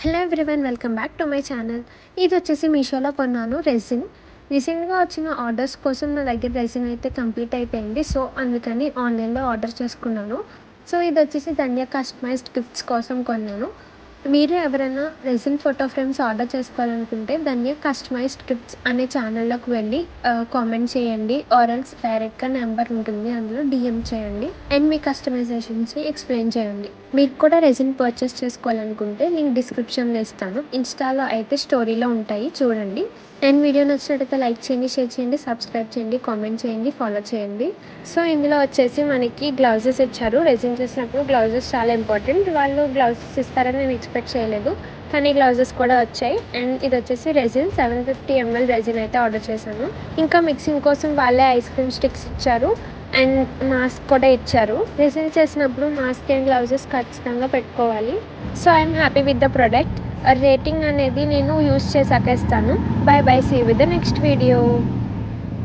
Hello everyone, welcome back to my channel. ఇది వచ్చేసి మీషోలో కొన్నాను రెసిన్. రీసెంట్గా వచ్చిన ఆర్డర్స్ కోసం నా దగ్గర రెసిన్ అయితే కంప్లీట్ అయిపోయింది. సో అందుకని ఆన్లైన్లో ఆర్డర్ చేసుకున్నాను. సో ఇది వచ్చేసి ధన్య కస్టమైజ్డ్ గిఫ్ట్స్ కోసం కొన్నాను. మీరు ఎవరైనా రెసిన్ ఫోటో ఫ్రేమ్స్ ఆర్డర్ చేసుకోవాలనుకుంటే ధన్య కస్టమైజ్డ్ గిఫ్ట్స్ అనే ఛానల్లోకి వెళ్ళి కామెంట్ చేయండి, ఆర్ఎల్స్ డైరెక్ట్గా నెంబర్ ఉంటుంది, అందులో డిఎం చేయండి అండ్ మీ కస్టమైజేషన్స్ని ఎక్స్ప్లెయిన్ చేయండి. మీకు కూడా రెసిన్ పర్చేస్ చేసుకోవాలనుకుంటే నేను డిస్క్రిప్షన్లో ఇస్తాను. ఇన్స్టాలో అయితే స్టోరీలో ఉంటాయి, చూడండి. అండ్ వీడియో నచ్చినట్టయితే లైక్ చేయండి, షేర్ చేయండి, సబ్స్క్రైబ్ చేయండి, కామెంట్ చేయండి, ఫాలో చేయండి. సో ఇందులో వచ్చేసి మనకి గ్లౌజెస్ ఇచ్చారు. రెసిన్ చేసినప్పుడు గ్లౌజెస్ చాలా ఇంపార్టెంట్. వాళ్ళు గ్లౌజెస్ ఇస్తారని నేను ఎక్స్పెక్ట్ చేయలేదు, కానీ గ్లౌజెస్ కూడా వచ్చాయి. అండ్ ఇది వచ్చేసి రెసిన్ 750 ml రెసిన్ అయితే ఆర్డర్ చేశాను. ఇంకా మిక్సింగ్ కోసం వాళ్ళే ఐస్ క్రీమ్ స్టిక్స్ ఇచ్చారు అండ్ మాస్క్ కూడా ఇచ్చారు. రెసిన్ చేసినప్పుడు మాస్క్ అండ్ గ్లౌజెస్ ఖచ్చితంగా పెట్టుకోవాలి. So I'm happy with the product. Rating అనేది నేను యూస్ చేశాక ఇస్తాను. Bye bye, see you with the next video.